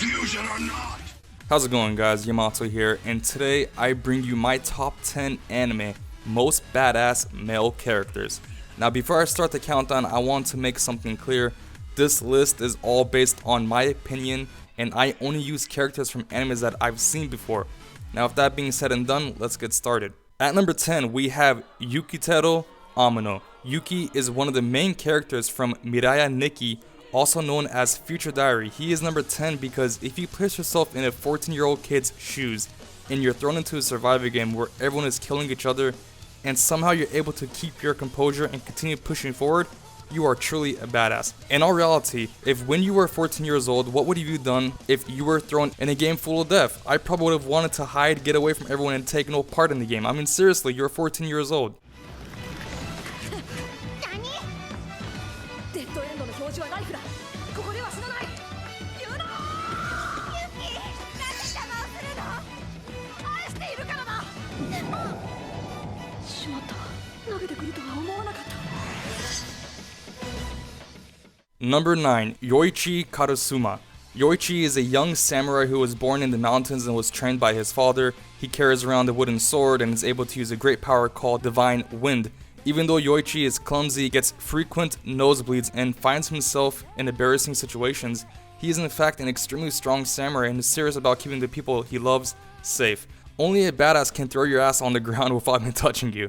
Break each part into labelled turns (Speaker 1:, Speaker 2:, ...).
Speaker 1: fusion or not?
Speaker 2: How's it going, guys? Yamato here, and today I bring you my top 10 anime most badass male characters. Now before I start the countdown, I want to make something clear. This list is all based on my opinion, and I only use characters from animes that I've seen before. Now with that being said and done, let's get started. At number 10 we have Yukiteru Amano. Yuki is one of the main characters from Mirai Nikki, also known as Future Diary. He is number 10 because if you place yourself in a 14-year-old kid's shoes and you're thrown into a survival game where everyone is killing each other and somehow you're able to keep your composure and continue pushing forward, you are truly a badass. In all reality, if when you were 14 years old, what would you have done if you were thrown in a game full of death? I probably would have wanted to hide, get away from everyone, and take no part in the game. I mean, seriously, you're 14 years old. Number 9, Yoichi Karasuma. Yoichi is a young samurai who was born in the mountains and was trained by his father. He carries around a wooden sword and is able to use a great power called Divine Wind. Even though Yoichi is clumsy, gets frequent nosebleeds, and finds himself in embarrassing situations, he is in fact an extremely strong samurai and is serious about keeping the people he loves safe. Only a badass can throw your ass on the ground without even touching you.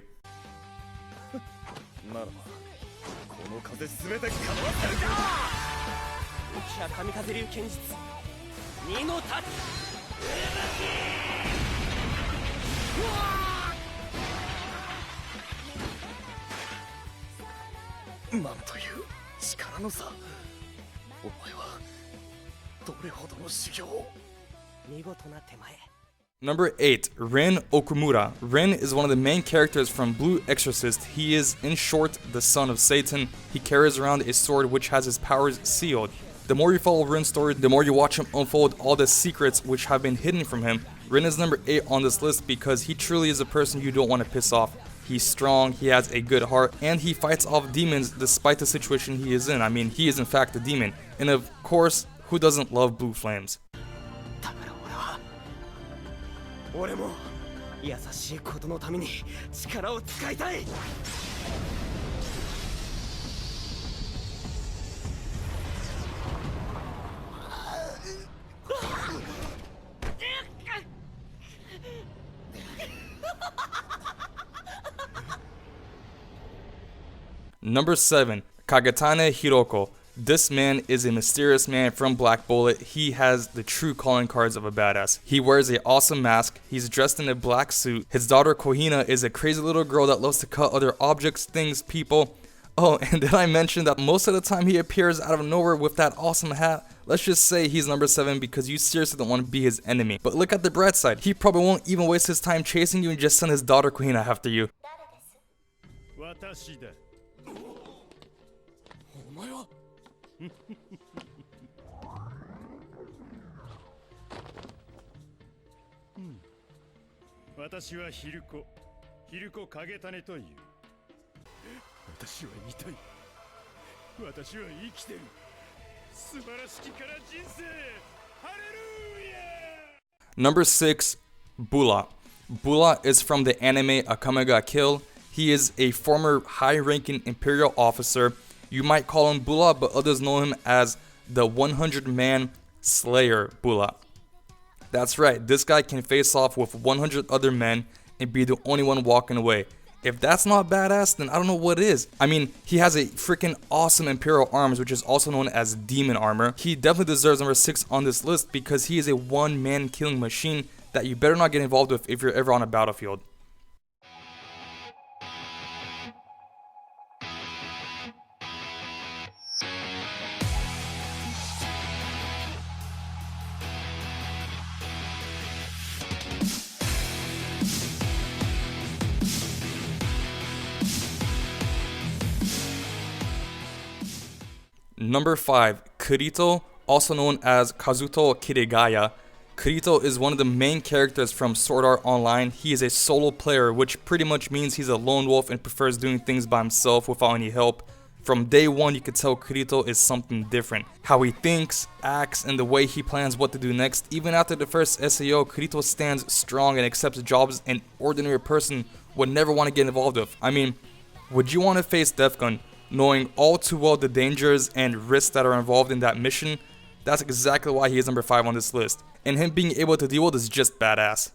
Speaker 2: Number 8, Rin Okumura. Rin is one of the main characters from Blue Exorcist. He is, in short, the son of Satan. He carries around a sword which has his powers sealed. The more you follow Rin's story, the more you watch him unfold all the secrets which have been hidden from him. Rin is number 8 on this list because he truly is a person you don't want to piss off. He's strong, he has a good heart, and he fights off demons despite the situation he is in. I mean, he is in fact a demon. And of course, who doesn't love blue flames? Number 7, Kagetane Hiroko. This man is a mysterious man from Black Bullet. He has the true calling cards of a badass. He wears an awesome mask. He's dressed in a black suit. His daughter Kohina is a crazy little girl that loves to cut other objects, things, people. Oh, and did I mention that most of the time he appears out of nowhere with that awesome hat? Let's just say he's number 7 because you seriously don't want to be his enemy. But look at the bright side. He probably won't even waste his time chasing you and just send his daughter Kohina after you. Number 6, Bula. Bula is from the anime Akame ga Kill. He is a former high-ranking imperial officer. You might call him Bula, but others know him as the 100-man Slayer Bula. That's right, this guy can face off with 100 other men and be the only one walking away. If that's not badass, then I don't know what is. I mean, he has a freaking awesome Imperial Arms, which is also known as Demon Armor. He definitely deserves number 6 on this list because he is a one-man killing machine that you better not get involved with if you're ever on a battlefield. Number 5, Kirito, also known as Kazuto Kirigaya. Kirito is one of the main characters from Sword Art Online. He is a solo player, which pretty much means he's a lone wolf and prefers doing things by himself without any help. From day one, you could tell Kirito is something different. How he thinks, acts, and the way he plans what to do next. Even after the first SAO, Kirito stands strong and accepts jobs an ordinary person would never want to get involved with. I mean, would you want to face Death Gun knowing all too well the dangers and risks that are involved in that mission? That's exactly why he is number 5 on this list. And him being able to deal with is just badass.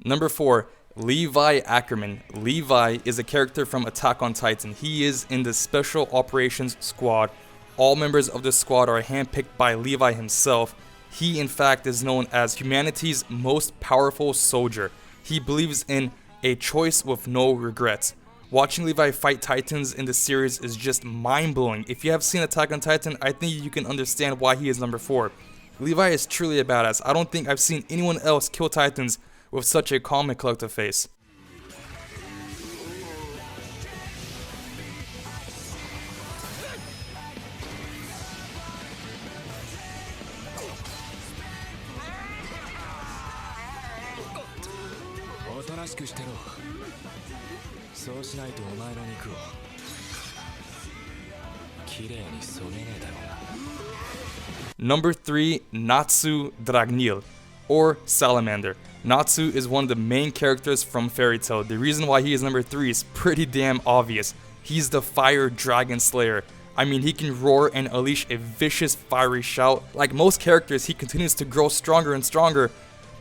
Speaker 2: Number 4, Levi Ackerman. Levi is a character from Attack on Titan. He is in the Special Operations Squad. All members of the squad are handpicked by Levi himself. He in fact is known as humanity's most powerful soldier. He believes in a choice with no regrets. Watching Levi fight Titans in the series is just mind-blowing. If you have seen Attack on Titan, I think you can understand why he is number 4. Levi is truly a badass. I don't think I've seen anyone else kill Titans with such a calm and collected face. Number 3, Natsu Dragneel, or Salamander. Natsu is one of the main characters from Fairy Tail. The reason why he is number 3 is pretty damn obvious. He's the Fire Dragon Slayer. I mean, he can roar and unleash a vicious fiery shout. Like most characters, he continues to grow stronger and stronger,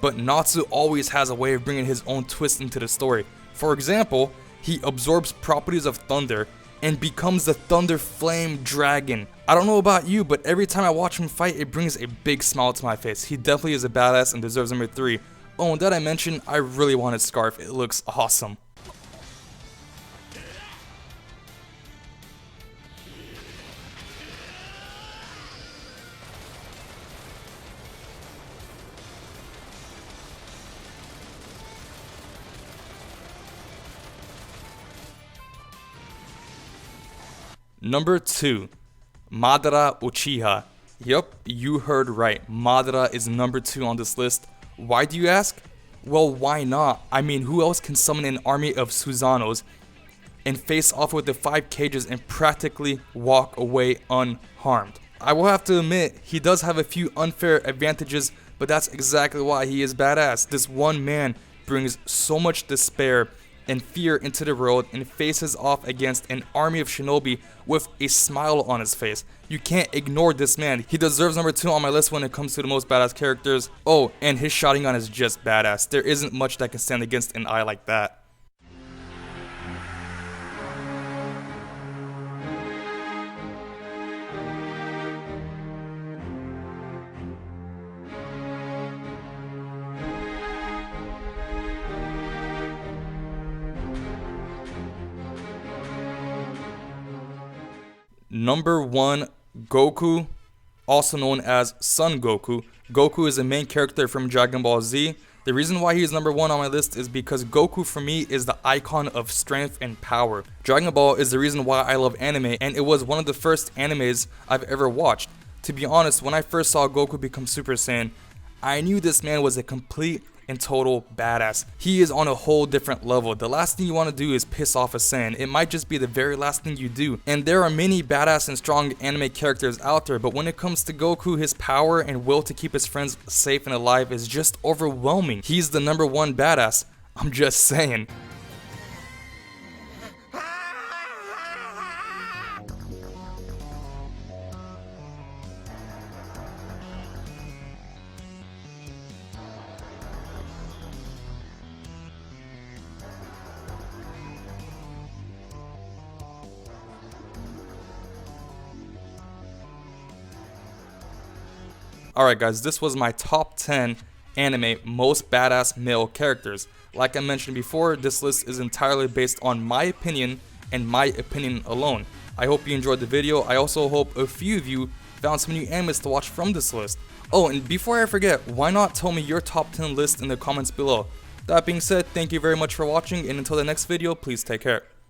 Speaker 2: but Natsu always has a way of bringing his own twist into the story. For example, he absorbs properties of thunder and becomes the Thunder Flame Dragon. I don't know about you, but every time I watch him fight, it brings a big smile to my face. He definitely is a badass and deserves number 3. Oh, and that I mentioned, I really want his scarf. It looks awesome. Number 2, Madara Uchiha. Yup, you heard right. Madara is number 2 on this list. Why do you ask? Well, why not? I mean, who else can summon an army of Susanos and face off with the 5 cages and practically walk away unharmed? I will have to admit, he does have a few unfair advantages, but that's exactly why he is badass. This one man brings so much despair and fear into the world and faces off against an army of shinobi with a smile on his face. You can't ignore this man. He deserves number 2 on my list when it comes to the most badass characters. Oh, and his Sharingan is just badass. There isn't much that can stand against an eye like that. Number 1, Goku, also known as Son Goku. Goku is a main character from Dragon Ball Z. The reason why he is number 1 on my list is because Goku for me is the icon of strength and power. Dragon Ball is the reason why I love anime, and it was one of the first animes I've ever watched. To be honest, when I first saw Goku become Super Saiyan, I knew this man was a complete and total badass. He is on a whole different level. The last thing you want to do is piss off a Saiyan. It might just be the very last thing you do. And there are many badass and strong anime characters out there, but when it comes to Goku, his power and will to keep his friends safe and alive is just overwhelming. He's the number 1 badass. I'm just saying. Alright guys, this was my top 10 anime most badass male characters. Like I mentioned before, this list is entirely based on my opinion and my opinion alone. I hope you enjoyed the video. I also hope a few of you found some new animes to watch from this list. Oh, and before I forget, why not tell me your top 10 list in the comments below? That being said, thank you very much for watching, and until the next video, please take care.